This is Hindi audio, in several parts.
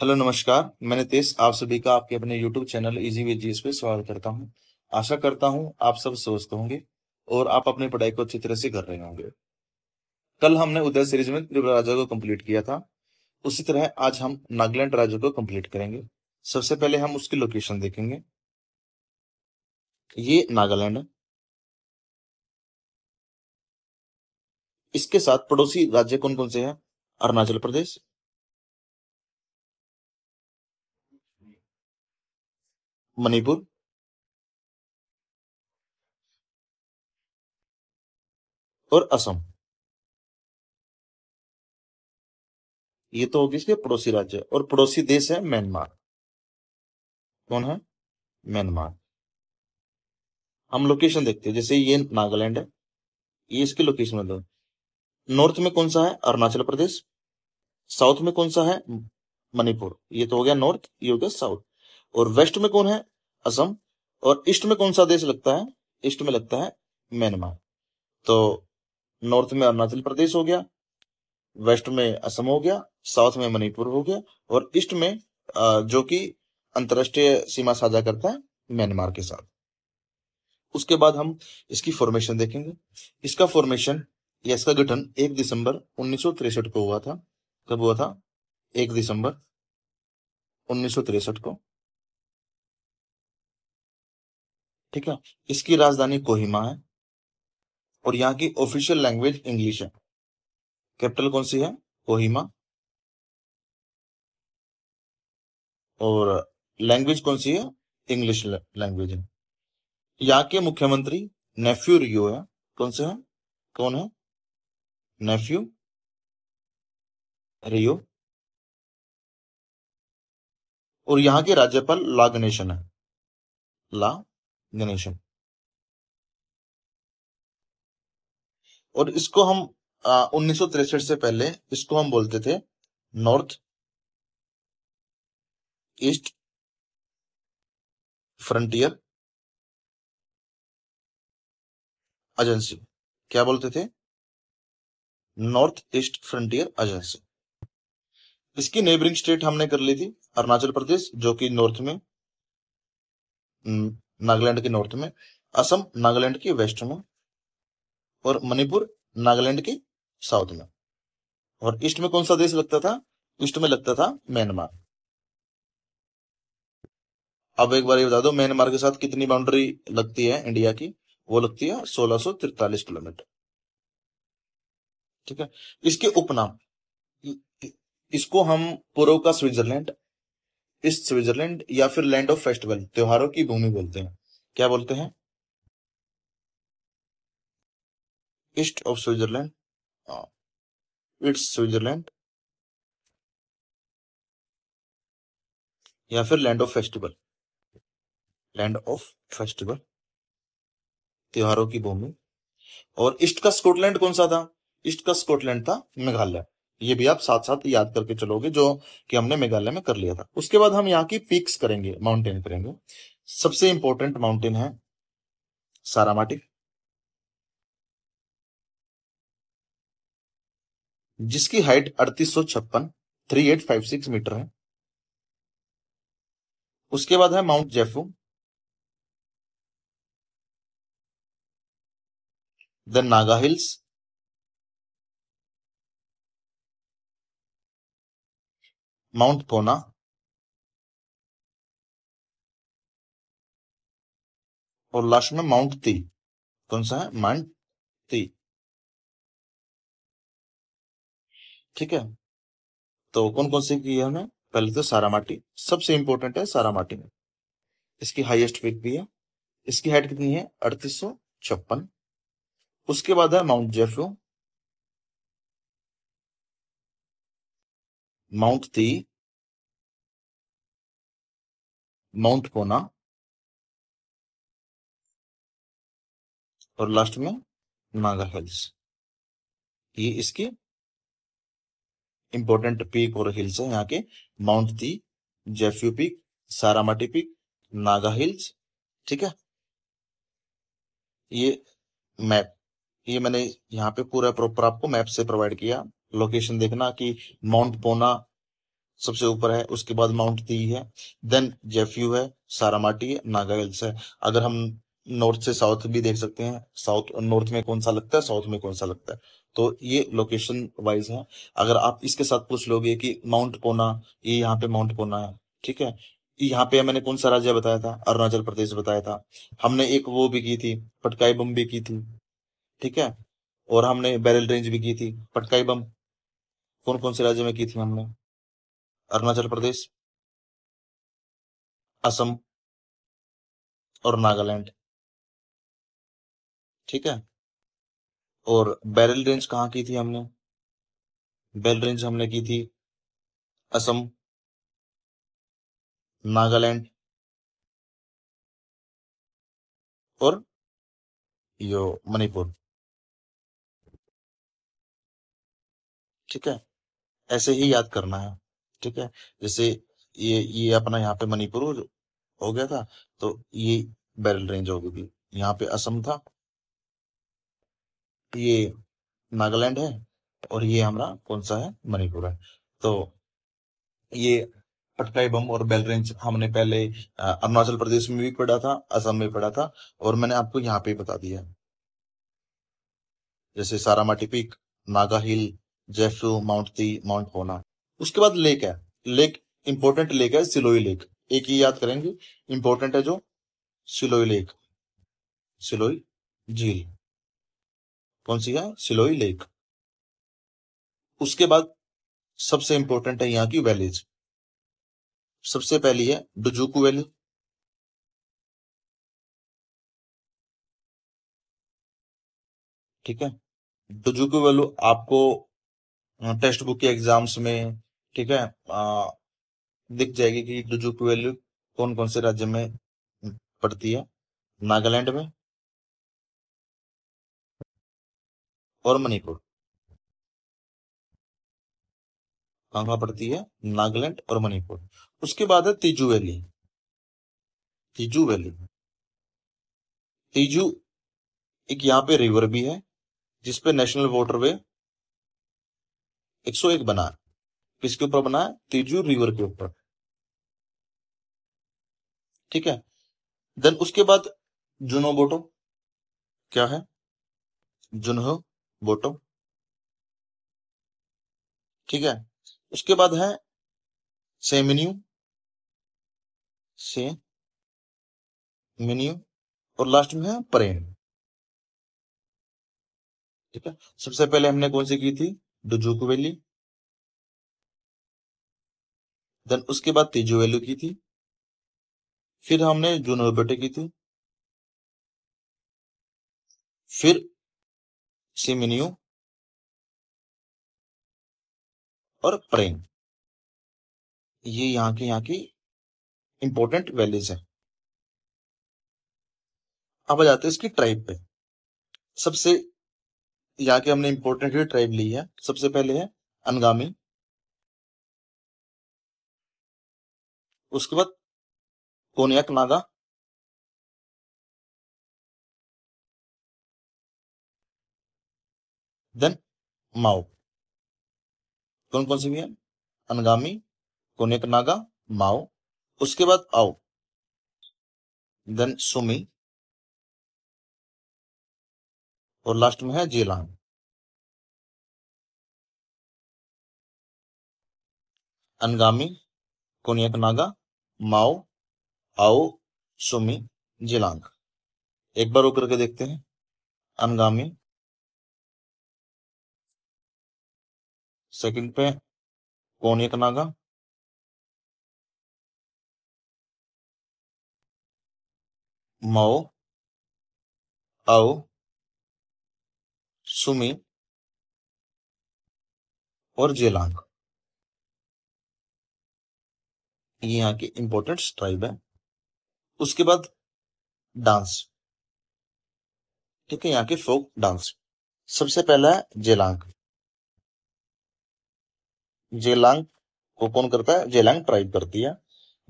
हेलो नमस्कार। मैं नितेश आप सभी का आपके अपने YouTube channel easy with GS पे स्वागत करता हूं। आशा करता हूं आप सब स्वस्थ होंगे और आप अपनी पढ़ाई को अच्छी तरह से कर रहे होंगे। कल हमने उदय सीरीज में त्रिपुरा राज्य को कंप्लीट किया था। उसी तरह आज हम नागालैंड राज्य को कंप्लीट करेंगे। सबसे पहले हम उसकी लोकेशन देखेंगे। ये नागालैंड है। इसके साथ पड़ोसी राज्य कौन कौन से हैं? अरुणाचल प्रदेश, मणिपुर, और असम। ये तो होगी इसके पड़ोसी राज्य और पड़ोसी देश है म्यांमार। कौन है? म्यांमार। हम लोकेशन देखते हैं। जैसे ये नागालैंड है, ये इसकी लोकेशन मतलब नॉर्थ में कौन सा है? अरुणाचल प्रदेश। साउथ में कौन सा है? मणिपुर। ये तो हो गया नॉर्थ, ये हो गया साउथ। और वेस्ट में कौन है? असम। और ईस्ट में कौन सा देश लगता है? ईस्ट में लगता है म्यांमार। तो नॉर्थ में अरुणाचल प्रदेश हो गया, वेस्ट में असम हो गया, साउथ में मणिपुर हो गया, और ईस्ट में जो कि अंतरराष्ट्रीय सीमा साझा करता है म्यांमार के साथ। उसके बाद हम इसकी फॉर्मेशन देखेंगे। इसका फॉर्मेशन या इसका गठन 1 दिसंबर 1963 को हुआ था। कब हुआ था? 1 दिसंबर 1963 को। ठीक है। इसकी राजधानी कोहिमा है और यहाँ की ऑफिशियल लैंग्वेज इंग्लिश है। कैपिटल कौन सी है? कोहिमा। और लैंग्वेज कौन सी है? इंग्लिश लैंग्वेज है। यहाँ के मुख्यमंत्री नेफ्यू रियो है। कौन से है? कौन है? नेफ्यू रियो। और यहाँ के राज्यपाल ला गणेशन है। ला गणेशन। और इसको हम 1963 से पहले इसको हम बोलते थे नॉर्थ ईस्ट फ्रंटियर एजेंसी। क्या बोलते थे? North east frontier agency. इसकी नेबरिंग स्टेट हमने कर ली थी अरुणाचल प्रदेश, जो कि नॉर्थ में, नागालैंड के नॉर्थ में, असम नागालैंड के वेस्ट में, और मणिपुर नागालैंड के साउथ में। और ईस्ट में कौन सा देश लगता था? ईस्ट में लगता था म्यांमार। अब एक बार ये बता दो, म्यांमार के साथ कितनी बाउंड्री लगती है इंडिया की? वो लगती है 1643 किलोमीटर। ठीक है। इसके उपनाम, इसको हम पूर्व का स्विट्जरलैंड, ईस्ट स्विट्जरलैंड, या फिर लैंड ऑफ फेस्टिवल, त्योहारों की भूमि बोलते हैं। क्या बोलते हैं? East of Switzerland, it's Switzerland, या फिर land of festival, land of festival, त्योहारों की भूमि। और ईस्ट का स्कॉटलैंड कौन सा था? ईस्ट का स्कॉटलैंड था मेघालय। ये भी आप साथ साथ याद करके चलोगे, जो कि हमने मेघालय में कर लिया था। उसके बाद हम यहाँ की पीक्स करेंगे, माउंटेन करेंगे। सबसे इंपॉर्टेंट माउंटेन है सारामाटी, जिसकी हाइट 3856 मीटर है। उसके बाद है mount Japfu, then Naga hills, mount Pauna, और लास्ट में माउंट ती। कौन सा है? माउंट ती। ठीक है। तो कौन कौन से की है हमने? पहले तो सारामाटी सबसे इंपॉर्टेंट है। सारामाटी में इसकी हाईएस्ट पीक भी है। इसकी हाइट कितनी है? 3856। उसके बाद है माउंट जेफू, माउंट ती, माउंट पोना, और लास्ट में नागा हिल्स। ये इसकी इंपॉर्टेंट पीक और हिल्स है यहाँ के। माउंट ती, जेफू पीक, सारामाटी पीक, नागा हिल्स। ठीक है। ये मैप, ये मैंने यहाँ पे पूरा प्रॉपर आपको मैप से प्रोवाइड किया। लोकेशन देखना कि माउंट पोना सबसे ऊपर है, उसके बाद माउंट ती है, देन जेफ्यू है, सारामाटी है, नागा हिल्स है। अगर हम नॉर्थ से साउथ भी देख सकते हैं, साउथ नॉर्थ में कौन सा लगता है, साउथ में कौन सा लगता है, तो ये लोकेशन वाइज है। अगर आप इसके साथ पूछ लोगे कि माउंट पोना, ये यहाँ पे माउंट पोना है, ठीक है। यहाँ पे मैंने कौन सा राज्य बताया था, अरुणाचल प्रदेश बताया था। हमने एक वो भी की थी, पटकाई बम भी की थी, ठीक है। और हमने बैरल रेंज भी की थी। पटकाई बम कौन कौन से राज्य में की थी हमने, अरुणाचल प्रदेश, असम और नागालैंड, ठीक है। और बैरल रेंज कहाँ की थी हमने, बैरल रेंज हमने की थी असम, नागालैंड और यो मणिपुर, ठीक है। ऐसे ही याद करना है, ठीक है। जैसे ये अपना यहाँ पे मणिपुर हो गया था, तो ये बैरल रेंज हो गई थी। यहाँ पे असम था, ये नागालैंड है, और ये हमारा कौन सा है, मणिपुर है। तो ये पटकाई बम और बेल रेंज हमने पहले अरुणाचल प्रदेश में भी पढ़ा था, असम में पढ़ा था, और मैंने आपको यहाँ पे बता दिया। जैसे सारामाटी पीक, नागा हिल, जेफू, माउंट ती, माउंट पोना। उसके बाद लेक है, लेक इंपॉर्टेंट लेक है सिलोई लेक, एक ही याद करेंगे, इंपॉर्टेंट है जो सिलोई लेक, सिलोई झील, कौन सी है, सिलोई लेक। उसके बाद सबसे इंपॉर्टेंट है यहाँ की वैलीज। सबसे पहली है डुजुकू वैली, ठीक है। डुजुकू वैली आपको टेक्स्ट बुक के एग्जाम्स में, ठीक है, दिख जाएगी कि डुजुकू वैली कौन कौन से राज्य में पड़ती है, नागालैंड में और मणिपुर। कहाँ कहाँ पड़ती है, नागालैंड और मणिपुर। उसके बाद है तिजू वैली, तिजू वैली, तिजू एक यहाँ पे रिवर भी है, जिसपे नेशनल वाटरवे 101 बना है। किसके ऊपर बना है, तिजू रिवर के ऊपर, ठीक है। देन उसके बाद जुनो बोटो, क्या है, जुनहो बोटो, ठीक है। उसके बाद है सेमिनियू, सेमिनियू, और लास्ट में है परेन, ठीक है। सबसे पहले हमने कौन सी की थी, डुजुकू वैली, देन उसके बाद तेजू वैली की थी, फिर हमने जुनो बोटो की थी, फिर सेमिनियू और परेन। ये यहाँ की इंपॉर्टेंट वैलीज है। अब आ जाते हैं इसकी ट्राइब पे। सबसे यहाँ के हमने इंपॉर्टेंट ही ट्राइब ली है। सबसे पहले है अनगामी, उसके बाद कोन्याक नागा, देन माओ। कौन कौन सी भी है, अनगामी, कोन्याक नागा, माओ। उसके बाद आओ, देन सुमी, और लास्ट में है जेलांग। अनगामी, कोन्याक नागा, माओ, आओ, सुमी, जेलांग। एक बार वो करके देखते हैं। अनगामी, सेकंड पे कोन्याक नागा, माओ, आओ, सुमी और जेलांग। ये यहाँ की इंपॉर्टेंट ट्राइब है। उसके बाद डांस, ठीक है, यहाँ के फोक डांस। सबसे पहला है जेलांग। जेलांग को कौन करता है, जेलांग ट्राइब करती है।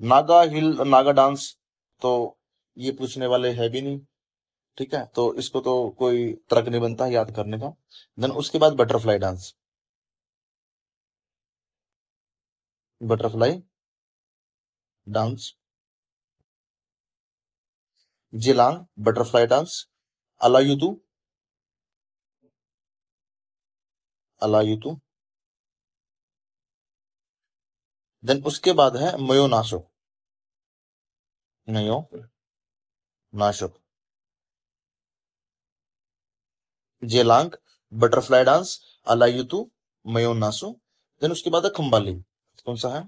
नागा हिल नागा डांस, तो ये पूछने वाले है भी नहीं, ठीक है, तो इसको तो कोई तर्क नहीं बनता याद करने का। देन उसके बाद butterfly dance, butterfly dance, Zeliang butterfly dance, Aluyattu Aluyattu. Then उसके बाद है मयो नाशो, मयो नाशो, जेलांग बटरफ्लाई डांस, अलायुतु, मयो नाशो। देन उसके बाद है खम्बाली, कौन सा है?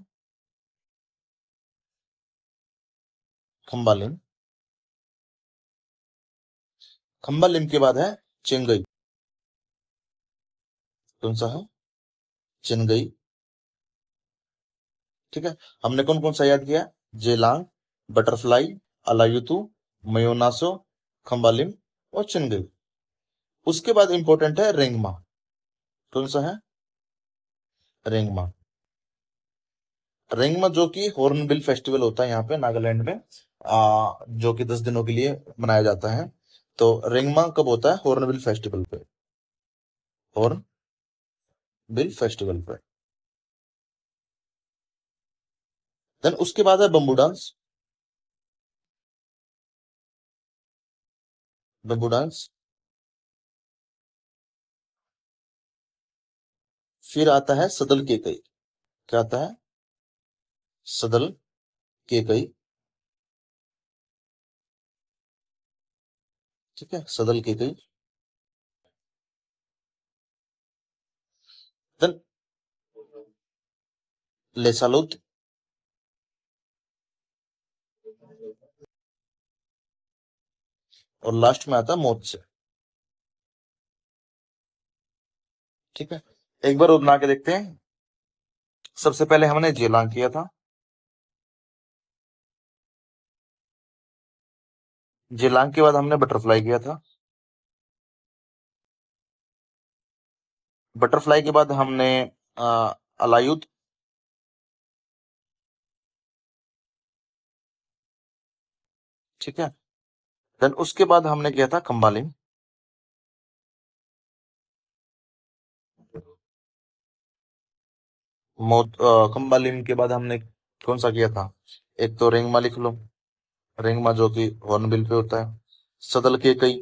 खम्बालिन। खम्बालिन के बाद है चेंगई, कौन सा है? चेंगई। ठीक है, हमने कौन कौन सा याद किया? जेलांग, बटरफ्लाई, अलायुतु, मयोनासो, खम्बालिम और चेंगई। उसके बाद इंपॉर्टेंट है रेंगमा, कौन सा है? रेंगमा। रेंगमा जो कि हॉर्नबिल फेस्टिवल होता है यहाँ पे नागालैंड में, जो कि 10 दिनों के लिए मनाया जाता है। तो रेंगमा कब होता है? हॉर्नबिल फेस्टिवल पे, हॉर्नबिल फेस्टिवल पे। देन उसके बाद है बम्बू डांस, बम्बू डांस। फिर आता है सदल के कई, क्या आता है? सदल के कई। ठीक है, सदल के कई। देन लेसालुत, और लास्ट में आता है मोत्से। ठीक है, एक बार और बना के देखते हैं। सबसे पहले हमने जेलांग किया था, जेलांग के बाद हमने बटरफ्लाई किया था, बटरफ्लाई के बाद हमने अलायुत, ठीक है। देन उसके बाद हमने किया था खम्बालिन, खम्बालिन के बाद हमने कौन सा किया था? एक तो रेंगमा लिख लो, रेंगमा जो कि हॉर्नबिल पे होता है। सदल के कई,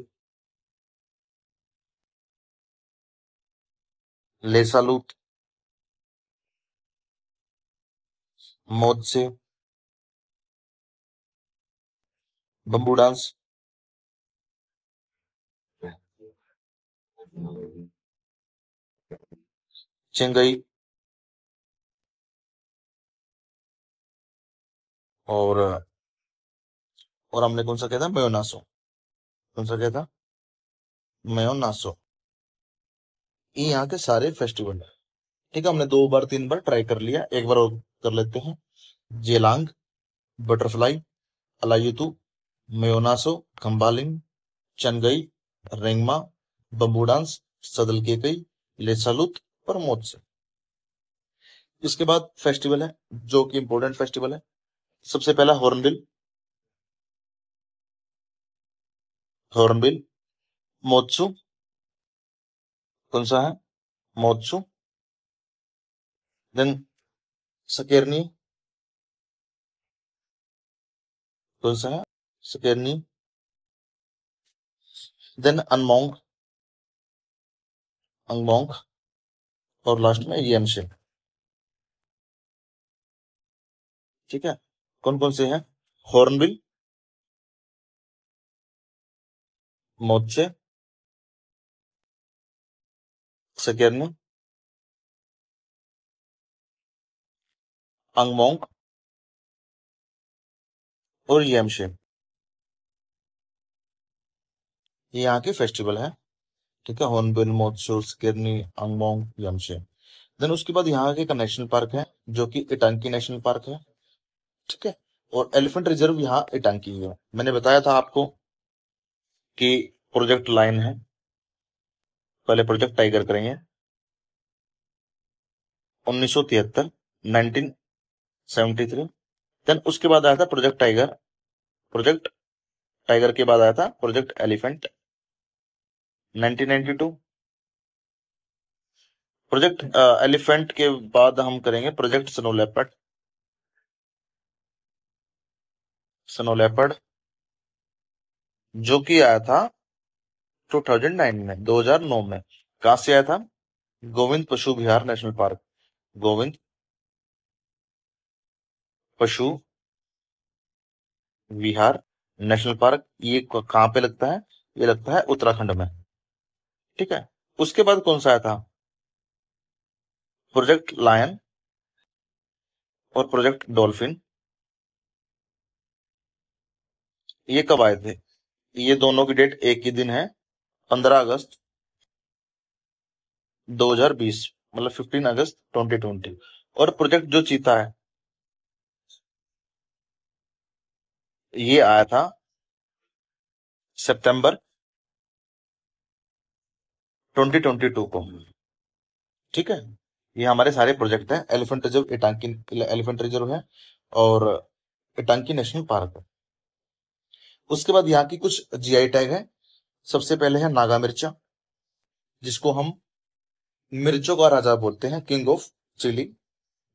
लेसालूत, मोत्से, बम्बू डांस, चेंगई, और हमने कौन सा किया था? मेयोनासो, कौन सा किया था? मेयोनासो। ये यहाँ के सारे फेस्टिवल है। ठीक है, हमने 2 बार 3 बार ट्राई कर लिया, एक बार और कर लेते हैं। जेलांग, बटरफ्लाई, अलायुतु, मेयोनासो, खम्बालिन, चनगई, रेंगमा, बम्बू डांस, सदल के कई, लेसालुत और मोत्से। इसके बाद फेस्टिवल है जो कि इंपॉर्टेंट फेस्टिवल है। सबसे पहला हॉर्नबिल, हॉर्नबिल। मोत्सु, कौन सा है? मोत्सु। देन सकेरनी, कौन सा है? सकेरनी। देन अनमोंग, अंगमोंग, और लास्ट में येमशे। ठीक है, कौन कौन से हैं? हॉर्नबिल, मोत्से, सकेरनी, अंगमोंग और येमशे। ये यहाँ के फेस्टिवल है। ठीक है, हॉर्नबिल, मोत्सो, सकेरनी, अंगमोंग, येमशे। देन उसके बाद यहाँ के एक नेशनल पार्क है जो कि इटांकी नेशनल पार्क है। ठीक है, और एलिफेंट रिजर्व यहाँ इटांकी है। मैंने बताया था आपको कि प्रोजेक्ट लाइन है, पहले प्रोजेक्ट टाइगर करेंगे 1973, 1973। देन उसके बाद आया था प्रोजेक्ट टाइगर, प्रोजेक्ट टाइगर के बाद आया था प्रोजेक्ट एलिफेंट 1992। प्रोजेक्ट एलिफेंट के बाद हम करेंगे project snow leopard. Snow leopard जो कि आया था 2009 में, 2009 में। कहां से आया था? गोविंद पशु विहार नेशनल पार्क। गोविंद पशु विहार नेशनल पार्क, ये कहां पे लगता है? ये लगता है उत्तराखंड में। ठीक है। उसके बाद कौन सा आया था? प्रोजेक्ट लायन और प्रोजेक्ट डॉल्फिन। ये कब आए थे? ये दोनों की डेट एक ही दिन है, 15 अगस्त 2020, मतलब 15 अगस्त 2020। और प्रोजेक्ट जो चीता है ये आया था सितंबर 2022 को। ठीक है। ये हमारे सारे प्रोजेक्ट हैं। एलिफेंट रिजर्व इटांकी, एलिफेंट रिजर्व है और इटांकी नेशनल पार्क है। उसके बाद यहाँ की कुछ जीआई टैग है। सबसे पहले है नागा मिर्चा, जिसको हम मिर्चों का राजा बोलते हैं, king of chili.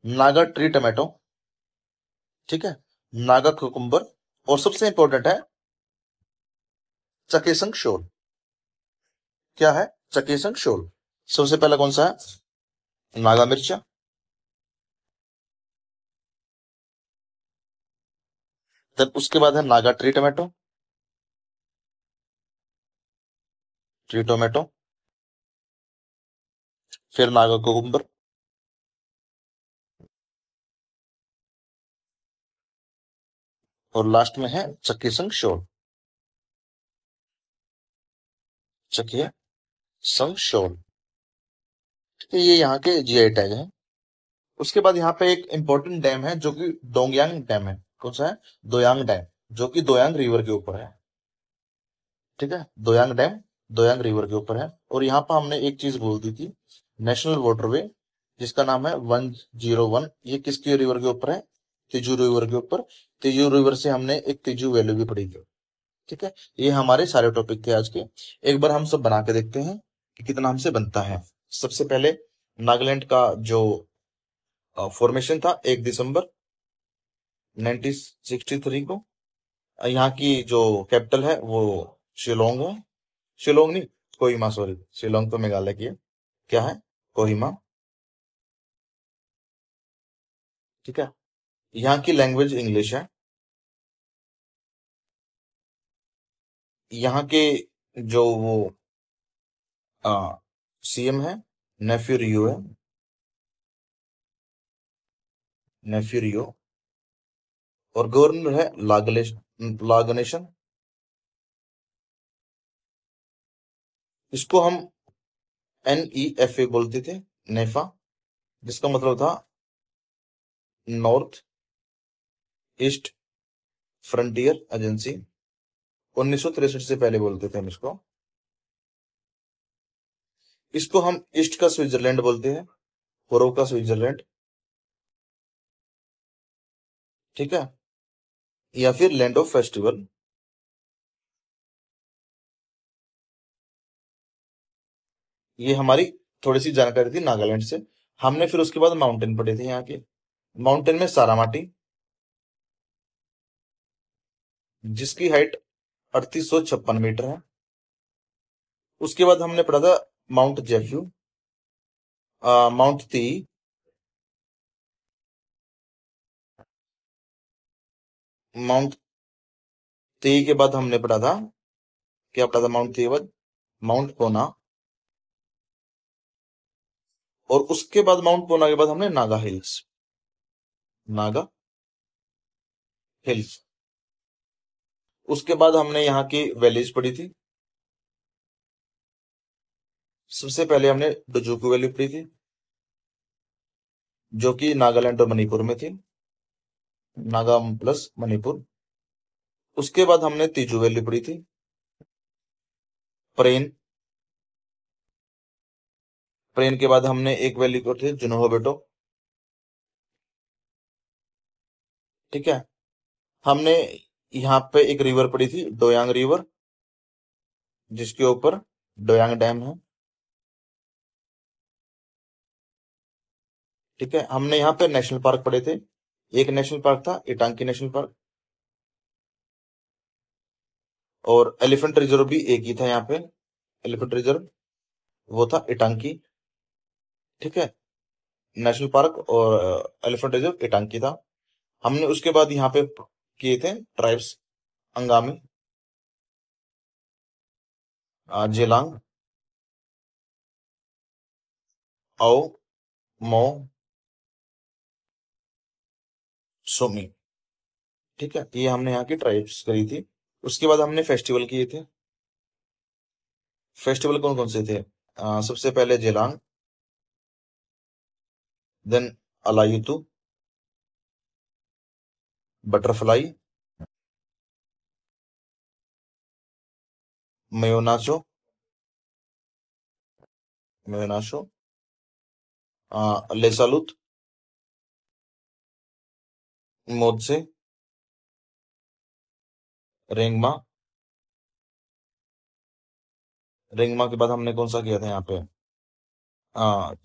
Naga tree tomato, ठीक है, नागा कुकुम्बर, और सबसे इंपॉर्टेंट है चकेसंग शोल। क्या है? चकेसंग शोल। सबसे पहला कौन सा है? नागा मिर्चा। देन उसके बाद है Naga tree tomato, tree tomato, फिर नागा कुकुम्बर, और लास्ट में है चकेसंग शोल। चके संग शोल। तो ये यहाँ के जीआई टैग है। उसके बाद यहाँ पे एक इंपॉर्टेंट डैम है जो कि डोंगयांग डैम है। कौन सा है? दोयांग डैम, जो कि दोयांग रिवर के ऊपर है। ठीक है, दोयांग डैम दोयांग रिवर के ऊपर है। और यहाँ पर हमने एक चीज बोल दी थी, नेशनल वाटरवे जिसका नाम है 101। ये किसकी रिवर के ऊपर है? तिजू रिवर के ऊपर। तिजू रिवर से हमने एक तिजू वैली भी पढ़ी थी। ठीक है। ये हमारे सारे टॉपिक थे आज के। एक बार हम सब बना के देखते हैं कि कितना हमसे बनता है। सबसे पहले नागालैंड का जो फॉर्मेशन था 1 दिसंबर 1963 को। यहाँ की जो कैपिटल है वो शिलोंग है। शिलोंग नहीं, कोहिमा, सॉरी, शिलोंग तो मेघालय की है। क्या है? कोहिमा। ठीक है। यहाँ की लैंग्वेज इंग्लिश है। यहाँ के जो वो सीएम है नेफ्यू रियो है, नेफ्यू रियो। और गवर्नर है लागनेशन। इसको हम NEFA बोलते थे, नेफा, जिसका मतलब था नॉर्थ ईस्ट फ्रंटियर एजेंसी। 1963 से पहले बोलते थे हम इसको। इसको हम ईस्ट का स्विट्जरलैंड बोलते हैं, पूर्व का स्विट्जरलैंड। ठीक है। या फिर लैंड ऑफ फेस्टिवल। ये हमारी थोड़ी सी जानकारी थी नागालैंड से। हमने फिर उसके बाद माउंटेन पढ़े थे यहाँ के। माउंटेन में सारामाटी, जिसकी हाइट 3856 मीटर है। उसके बाद हमने पढ़ा था माउंट जेफ्यू, माउंट ती, माउंट ती के बाद हमने पढ़ा था, क्या पढ़ा था माउंट ती के बाद? माउंट पोना। और उसके बाद माउंट पोना के बाद हमने नागा हिल्स, नागा हिल्स। उसके बाद हमने यहाँ की वैलीज पढ़ी थी। सबसे पहले हमने डोजोकू वैली पढ़ी थी, जो कि नागालैंड और मणिपुर में थी, नागा प्लस मणिपुर। उसके बाद हमने तीजू वैली पढ़ी थी, प्रेन। प्रेन के बाद हमने एक वैली पढ़ी थी, जुनहो बेटो। ठीक है। हमने यहाँ पे एक रिवर पढ़ी थी, डोयांग रिवर, जिसके ऊपर डोयांग डैम है। ठीक है, हमने यहाँ पे नेशनल पार्क पढ़े थे। एक नेशनल पार्क था इटांकी नेशनल पार्क, और एलिफेंट रिजर्व भी एक ही था यहाँ पे, एलिफेंट रिजर्व वो था इटांकी। ठीक है, नेशनल पार्क और एलिफेंट रिजर्व इटांकी था। हमने उसके बाद यहाँ पे किए थे ट्राइब्स, अंगामी, जेलांग, आओ, मो, सोमी। ठीक है, ये हमने यहाँ की ट्राइब्स करी थी। उसके बाद हमने फेस्टिवल किए थे। फेस्टिवल कौन कौन से थे? सबसे पहले जेलांग, देन अलायुतु, बटरफ्लाई, मेयोनाचो, मेयोनाचो, लेसालुत, मोत्से, रेंगमा। रेंगमा के बाद हमने कौन सा किया था यहाँ पे?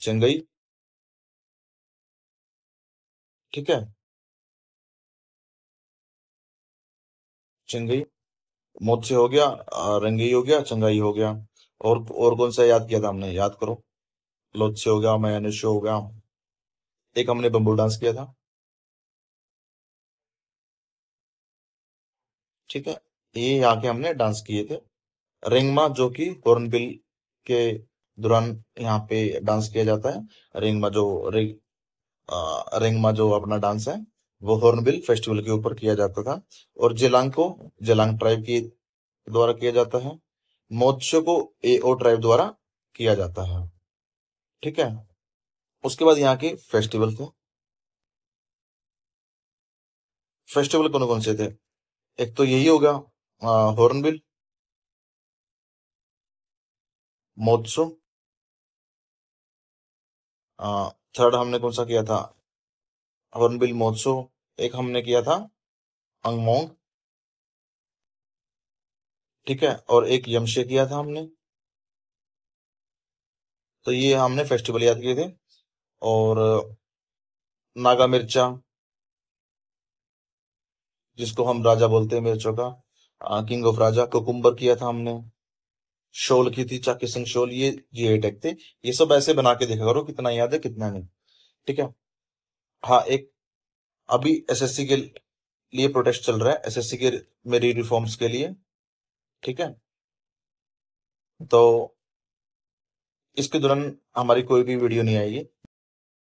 चंगई। ठीक है, चंगई, मोत्से हो गया, रंगई हो गया, चंगाई हो गया। और कौन सा याद किया था हमने, याद करो। लोत्से हो गया, मयानुष्य हो गया, एक हमने बम्बू डांस किया था। ठीक है, ये यहाँ के हमने डांस किए थे। रेंगमा जो कि हॉर्नबिल के दौरान यहाँ पे डांस किया जाता है। रेंगमा जो रेंगमा जो अपना डांस है वो हॉर्नबिल फेस्टिवल के ऊपर किया जाता था। और जेलांग को जेलांग ट्राइब के द्वारा किया जाता है। मोत्सो को एओ ट्राइब द्वारा किया जाता है। ठीक है, उसके बाद यहाँ के फेस्टिवल थे। फेस्टिवल कौन कौन से थे? एक तो यही होगा हॉर्नबिल, मोत्सो, थर्ड हमने कौन सा किया था? हॉर्नबिल, मोत्सो। एक हमने किया था अंगमोंग। ठीक है, और एक यमशे किया था हमने। तो ये हमने फेस्टिवल याद किए थे। और नागा मिर्चा, जिसको हम राजा बोलते हैं मिर्चों का, किंग ऑफ राजा। कुकुम्बर किया था हमने। शोल की थी चाकी सिंह शोल, ये जीआई टैग थे। ये सब ऐसे बना के देखा करो कितना याद है कितना नहीं। ठीक है। हाँ, एक अभी एसएससी के लिए प्रोटेस्ट चल रहा है, एसएससी के मेरी रिफॉर्म्स के लिए। ठीक है, तो इसके दौरान हमारी कोई भी वीडियो नहीं आएगी।